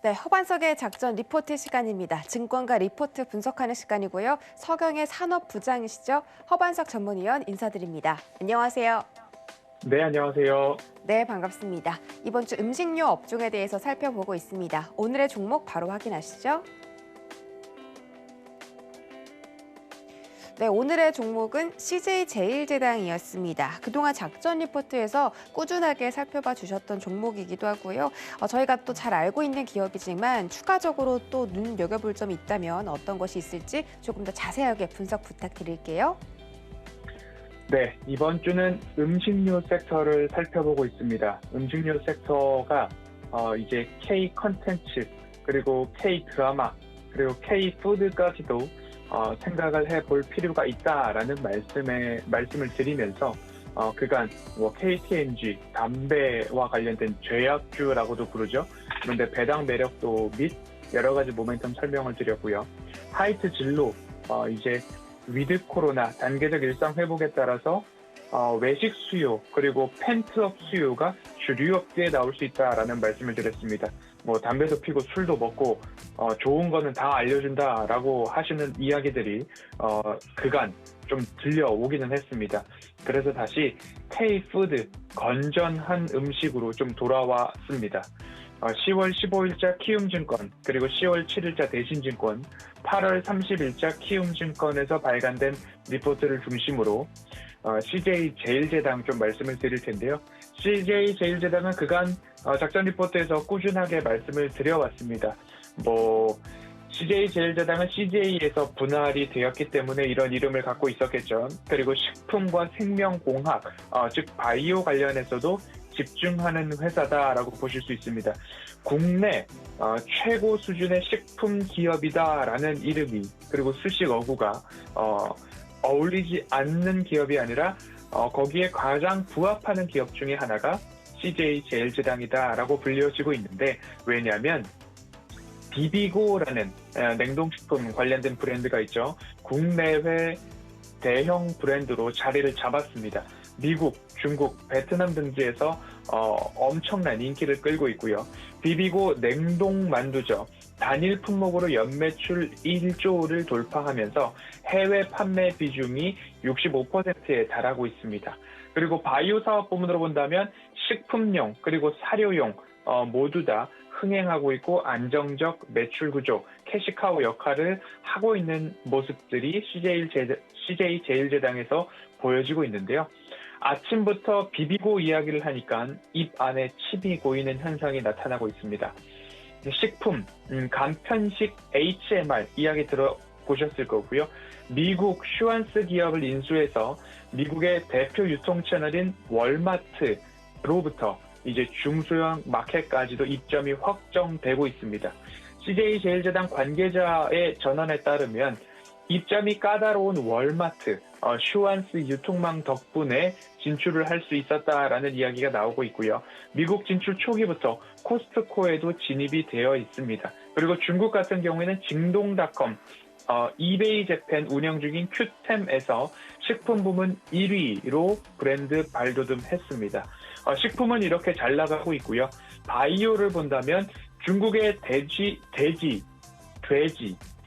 네, 허반석의 작전 리포트 시간입니다. 증권가 리포트 분석하는 시간이고요. 서경의 산업부장이시죠? 허반석 전문위원 인사드립니다. 안녕하세요. 네, 안녕하세요. 네, 반갑습니다. 이번 주 음식료 업종에 대해서 살펴보고 있습니다. 오늘의 종목 바로 확인하시죠. 네, 오늘의 종목은 CJ제일제당이었습니다. 그동안 작전 리포트에서 꾸준하게 살펴봐 주셨던 종목이기도 하고요. 저희가 또 잘 알고 있는 기업이지만 추가적으로 또 눈여겨볼 점이 있다면 어떤 것이 있을지 조금 더 자세하게 분석 부탁드릴게요. 네, 이번 주는 음식료 섹터를 살펴보고 있습니다. 음식료 섹터가 이제 K 컨텐츠, 그리고 K 드라마, 그리고 K 푸드까지도 생각을 해볼 필요가 있다라는 말씀을 드리면서 그간 KTNG, 담배와 관련된 죄악주라고도 부르죠. 그런데 배당 매력도 및 여러 가지 모멘텀 설명을 드렸고요. 하이트 진로, 이제 위드 코로나 단계적 일상 회복에 따라서 외식 수요 그리고 펜트업 수요가 주류 업계에 나올 수 있다라는 말씀을 드렸습니다. 담배도 피고 술도 먹고 좋은 거는 다 알려준다라고 하시는 이야기들이 그간 좀 들려오기는 했습니다. 그래서 다시 K-푸드, 건전한 음식으로 좀 돌아왔습니다. 10월 15일자 키움증권, 그리고 10월 7일자 대신증권, 8월 30일자 키움증권에서 발간된 리포트를 중심으로 CJ제일제당 좀 말씀을 드릴 텐데요. CJ제일제당은 그간 작전 리포트에서 꾸준하게 말씀을 드려왔습니다. CJ제일제당은 CJ에서 분할이 되었기 때문에 이런 이름을 갖고 있었겠죠. 그리고 식품과 생명공학, 즉 바이오 관련해서도 집중하는 회사다라고 보실 수 있습니다. 국내 최고 수준의 식품 기업이다라는 이름이, 그리고 수식 어구가 어울리지 않는 기업이 아니라 거기에 가장 부합하는 기업 중에 하나가 CJ제일제당이다라고 불려지고 있는데, 왜냐하면 비비고라는 냉동식품 관련된 브랜드가 있죠. 국내외 대형 브랜드로 자리를 잡았습니다. 미국, 중국, 베트남 등지에서 엄청난 인기를 끌고 있고요. 비비고 냉동 만두죠. 단일 품목으로 연매출 1조를 돌파하면서 해외 판매 비중이 65%에 달하고 있습니다. 그리고 바이오 사업 부문으로 본다면 식품용 그리고 사료용 모두 다 흥행하고 있고 안정적 매출 구조, 캐시카우 역할을 하고 있는 모습들이 CJ제일제당에서 보여지고 있는데요. 아침부터 비비고 이야기를 하니까 입 안에 침이 고이는 현상이 나타나고 있습니다. 식품, 간편식 HMR 이야기 들어보셨을 거고요. 미국 슈완스 기업을 인수해서 미국의 대표 유통 채널인 월마트로부터 이제 중소형 마켓까지도 입점이 확정되고 있습니다. CJ제일제당 관계자의 전언에 따르면 입점이 까다로운 월마트, 슈완스 유통망 덕분에 진출을 할 수 있었다라는 이야기가 나오고 있고요. 미국 진출 초기부터 코스트코에도 진입이 되어 있습니다. 그리고 중국 같은 경우에는 징동닷컴, 이베이 재팬 운영 중인 큐템에서 식품 부문 1위로 브랜드 발돋움했습니다. 식품은 이렇게 잘 나가고 있고요. 바이오를 본다면 중국의 돼지,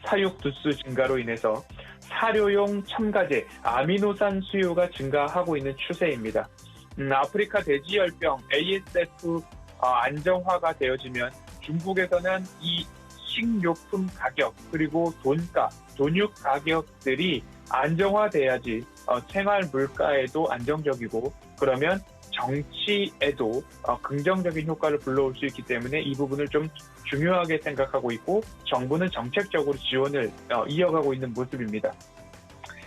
사육 두수 증가로 인해서 사료용 첨가제, 아미노산 수요가 증가하고 있는 추세입니다. 아프리카 돼지열병 ASF 안정화가 되어지면 중국에서는 이 식료품 가격 그리고 돈육 가격들이 안정화돼야지 생활 물가에도 안정적이고, 그러면 정치에도 긍정적인 효과를 불러올 수 있기 때문에 이 부분을 좀 중요하게 생각하고 있고, 정부는 정책적으로 지원을 이어가고 있는 모습입니다.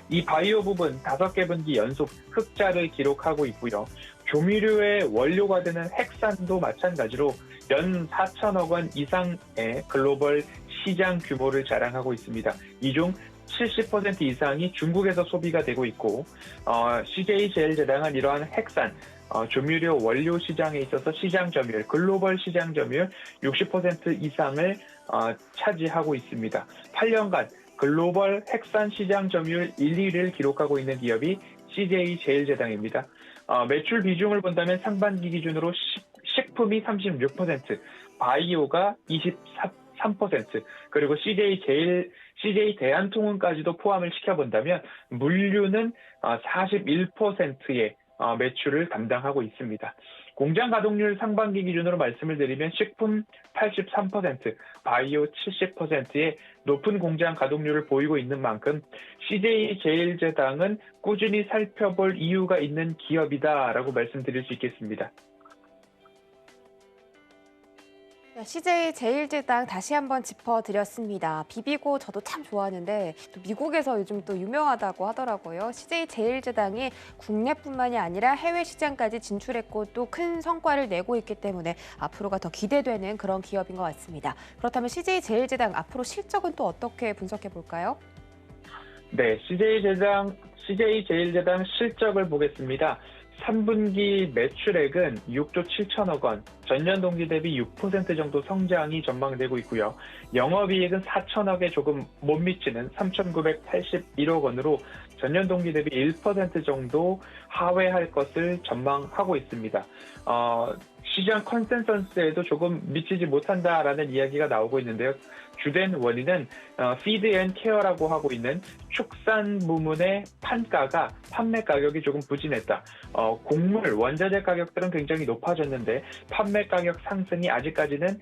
이 바이오 부분 5개 분기 연속 흑자를 기록하고 있고요. 조미료의 원료가 되는 핵산도 마찬가지로 연 4천억 원 이상의 글로벌 시장 규모를 자랑하고 있습니다. 이 중 70% 이상이 중국에서 소비가 되고 있고, CJ제일제당은 이러한 핵산, 조미료 원료 시장에 있어서 시장 점유율, 글로벌 시장 점유율 60% 이상을 차지하고 있습니다. 8년간 글로벌 핵산 시장 점유율 1, 2위를 기록하고 있는 기업이 CJ제일제당입니다. 매출 비중을 본다면 상반기 기준으로 식품이 36%, 바이오가 23%, 그리고 CJ 대한통운까지도 포함을 시켜본다면 물류는 41%의 매출을 담당하고 있습니다. 공장 가동률 상반기 기준으로 말씀을 드리면 식품 83%, 바이오 70%의 높은 공장 가동률을 보이고 있는 만큼 CJ제일제당은 꾸준히 살펴볼 이유가 있는 기업이다라고 말씀드릴 수 있겠습니다. CJ제일제당 다시 한번 짚어드렸습니다. 비비고 저도 참 좋아하는데 또 미국에서 요즘 또 유명하다고 하더라고요. CJ제일제당이 국내뿐만이 아니라 해외 시장까지 진출했고 또 큰 성과를 내고 있기 때문에 앞으로가 더 기대되는 그런 기업인 것 같습니다. 그렇다면 CJ제일제당 앞으로 실적은 또 어떻게 분석해 볼까요? 네, CJ제일제당 실적을 보겠습니다. 3분기 매출액은 6조 7천억 원, 전년 동기 대비 6% 정도 성장이 전망되고 있고요. 영업이익은 4천억에 조금 못 미치는 3,981억 원으로 전년 동기 대비 1% 정도 하회할 것을 전망하고 있습니다. 시장 컨센서스에도 조금 미치지 못한다라는 이야기가 나오고 있는데요. 주된 원인은 피드 앤 케어라고 하고 있는 축산 부문의 판매 가격이 조금 부진했다. 곡물, 원자재 가격들은 굉장히 높아졌는데 판매 가격 상승이 아직까지는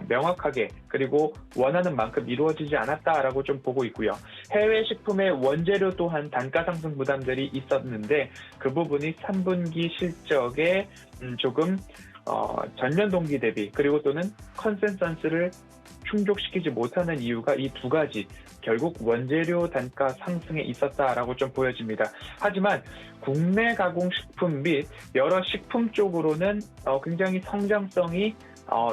명확하게 그리고 원하는 만큼 이루어지지 않았다라고 좀 보고 있고요. 해외 식품의 원재료 또한 단가 상승 부담들이 있었는데 그 부분이 3분기 실적에 조금 전년 동기 대비 그리고 또는 컨센서스를 충족시키지 못하는 이유가 이 두 가지, 결국 원재료 단가 상승에 있었다라고 좀 보여집니다. 하지만 국내 가공식품 및 여러 식품 쪽으로는 굉장히 성장성이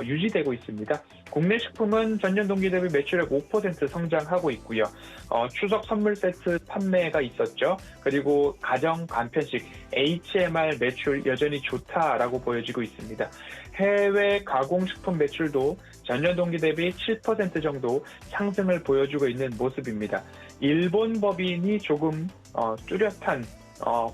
유지되고 있습니다. 국내 식품은 전년 동기 대비 매출액 5% 성장하고 있고요. 추석 선물 세트 판매가 있었죠. 그리고 가정 간편식 HMR 매출 여전히 좋다라고 보여지고 있습니다. 해외 가공식품 매출도 전년 동기 대비 7% 정도 상승을 보여주고 있는 모습입니다. 일본 법인이 조금 뚜렷한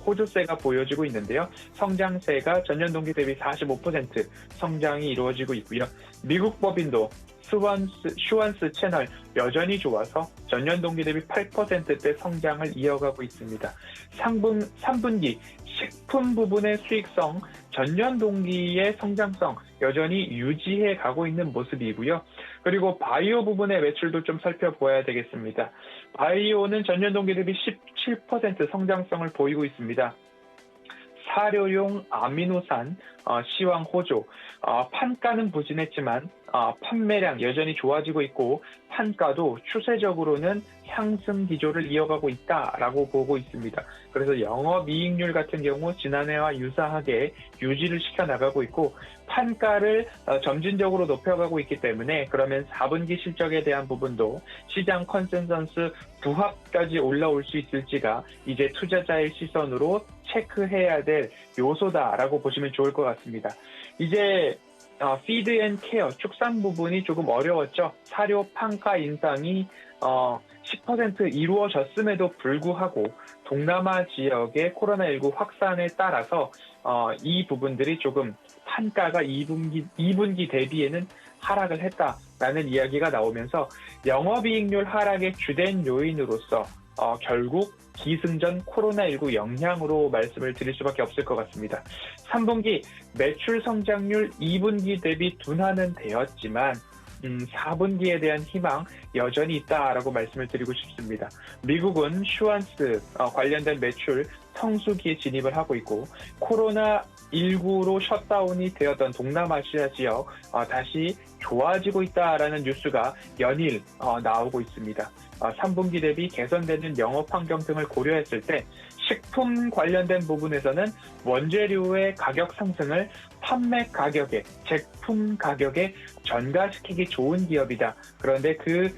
호조세가 보여지고 있는데요. 성장세가 전년 동기 대비 45% 성장이 이루어지고 있고요. 미국 법인도 슈완스 채널 여전히 좋아서 전년 동기 대비 8%대 성장을 이어가고 있습니다. 3분기 식품 부분의 수익성, 전년 동기의 성장성 여전히 유지해 가고 있는 모습이고요. 그리고 바이오 부분의 매출도 좀 살펴보아야 되겠습니다. 바이오는 전년 동기 대비 17% 성장성을 보이고 있습니다. 사료용 아미노산 시황 호조, 판가는 부진했지만 판매량 여전히 좋아지고 있고 판가도 추세적으로는 상승 기조를 이어가고 있다라고 보고 있습니다. 그래서 영업이익률 같은 경우 지난해와 유사하게 유지를 시켜나가고 있고 판가를 점진적으로 높여가고 있기 때문에 그러면 4분기 실적에 대한 부분도 시장 컨센서스 부합까지 올라올 수 있을지가 이제 투자자의 시선으로 체크해야 될 요소다라고 보시면 좋을 것 같습니다. 이제 피드 앤 케어, 축산 부분이 조금 어려웠죠. 사료 판가 인상이 10% 이루어졌음에도 불구하고 동남아 지역의 코로나19 확산에 따라서 이 부분들이 조금 판가가 2분기 대비에는 하락을 했다라는 이야기가 나오면서 영업이익률 하락의 주된 요인으로서 결국 기승전 코로나19 영향으로 말씀을 드릴 수밖에 없을 것 같습니다. 3분기 매출 성장률 2분기 대비 둔화는 되었지만 4분기에 대한 희망 여전히 있다라고 말씀을 드리고 싶습니다. 미국은 슈완스 관련된 매출 성수기에 진입을 하고 있고 코로나19로 셧다운이 되었던 동남아시아 지역 다시 좋아지고 있다라는 뉴스가 연일 나오고 있습니다. 3분기 대비 개선되는 영업 환경 등을 고려했을 때 식품 관련된 부분에서는 원재료의 가격 상승을 판매 가격에, 제품 가격에 전가시키기 좋은 기업이다. 그런데 그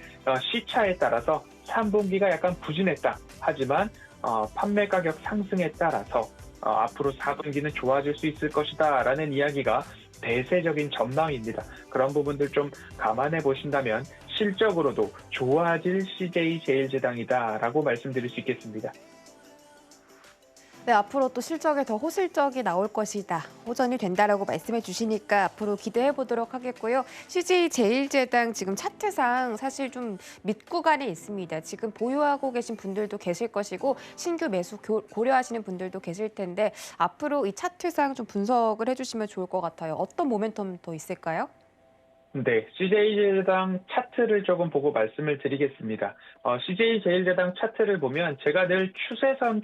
시차에 따라서 3분기가 약간 부진했다. 하지만 판매 가격 상승에 따라서 앞으로 4분기는 좋아질 수 있을 것이다 라는 이야기가 대세적인 전망입니다. 그런 부분들 좀 감안해 보신다면 실적으로도 좋아질 CJ제일제당이다 라고 말씀드릴 수 있겠습니다. 네, 앞으로 또 실적에 더 호실적이 나올 것이다. 호전이 된다라고 말씀해 주시니까 앞으로 기대해 보도록 하겠고요. CJ제일제당 지금 차트상 사실 좀 밑구간에 있습니다. 지금 보유하고 계신 분들도 계실 것이고 신규 매수 고려하시는 분들도 계실 텐데 앞으로 이 차트상 좀 분석을 해주시면 좋을 것 같아요. 어떤 모멘텀 더 있을까요? 네, CJ제일제당 차트를 조금 보고 말씀을 드리겠습니다. CJ제일제당 차트를 보면 제가 늘 추세선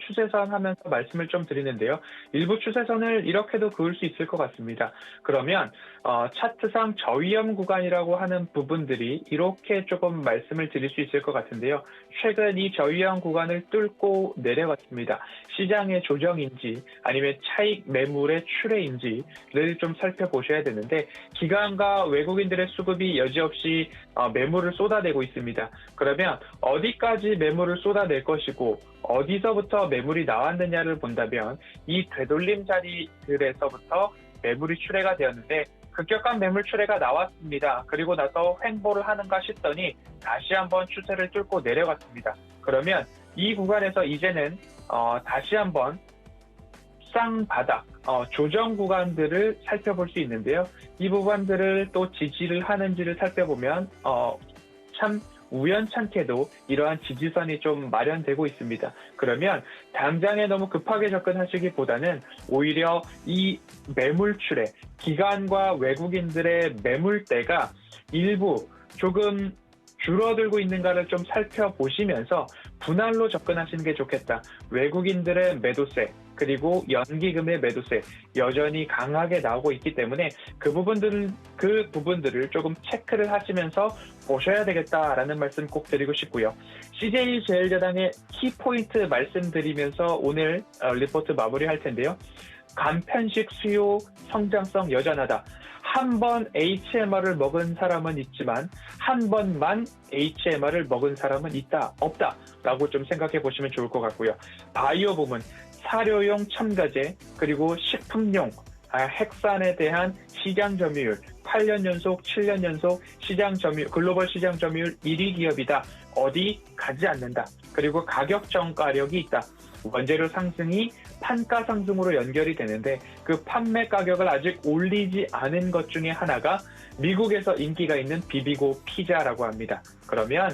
하면서 말씀을 좀 드리는데요. 일부 추세선을 이렇게도 그을 수 있을 것 같습니다. 그러면 차트상 저위험 구간이라고 하는 부분들이 이렇게 조금 말씀을 드릴 수 있을 것 같은데요. 최근 이 저위험 구간을 뚫고 내려갔습니다. 시장의 조정인지 아니면 차익 매물의 출회인지를 좀 살펴보셔야 되는데 기관과 외국인들의 수급이 여지없이 매물을 쏟아내고 있습니다. 그러면 어디까지 매물을 쏟아낼 것이고 어디서부터 매물이 나왔느냐를 본다면 이 되돌림 자리들에서부터 매물이 출회가 되었는데 급격한 매물 출회가 나왔습니다. 그리고 나서 횡보를 하는가 싶더니 다시 한번 추세를 뚫고 내려갔습니다. 그러면 이 구간에서 이제는 다시 한번 쌍바닥, 조정 구간들을 살펴볼 수 있는데요. 이 구간들을 또 지지를 하는지를 살펴보면 참 우연찮게도 이러한 지지선이 좀 마련되고 있습니다. 그러면 당장에 너무 급하게 접근하시기보다는 오히려 이 매물출에 기관과 외국인들의 매물대가 일부 조금 줄어들고 있는가를 좀 살펴보시면서 분할로 접근하시는 게 좋겠다. 외국인들의 매도세 그리고 연기금의 매도세 여전히 강하게 나오고 있기 때문에 그 부분들을 조금 체크를 하시면서 보셔야 되겠다라는 말씀 꼭 드리고 싶고요. CJ제일제당의 키포인트 말씀드리면서 오늘 리포트 마무리할 텐데요. 간편식 수요 성장성 여전하다. 한 번 HMR을 먹은 사람은 있지만 한 번만 HMR을 먹은 사람은 있다, 없다 라고 좀 생각해 보시면 좋을 것 같고요. 바이오 부문, 사료용 첨가제, 그리고 식품용 핵산에 대한 시장 점유율 8년 연속, 7년 연속 글로벌 시장 점유율 1위 기업이다. 어디 가지 않는다. 그리고 가격 정가력이 있다. 원재료 상승이 판가 상승으로 연결이 되는데 그 판매 가격을 아직 올리지 않은 것 중에 하나가 미국에서 인기가 있는 비비고 피자라고 합니다. 그러면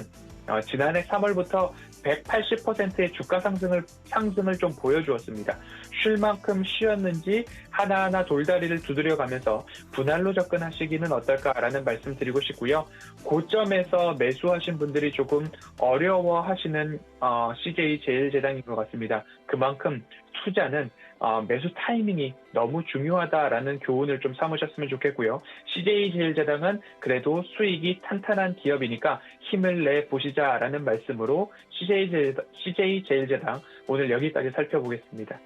지난해 3월부터 180%의 주가 상승을 좀 보여주었습니다. 쉴 만큼 쉬었는지 하나하나 돌다리를 두드려가면서 분할로 접근하시기는 어떨까라는 말씀 드리고 싶고요. 고점에서 매수하신 분들이 조금 어려워하시는 CJ제일제당인 것 같습니다. 그만큼 투자는 매수 타이밍이 너무 중요하다라는 교훈을 좀 삼으셨으면 좋겠고요. CJ제일제당은 그래도 수익이 탄탄한 기업이니까 힘을 내보시자라는 말씀으로 CJ제일제당 오늘 여기까지 살펴보겠습니다.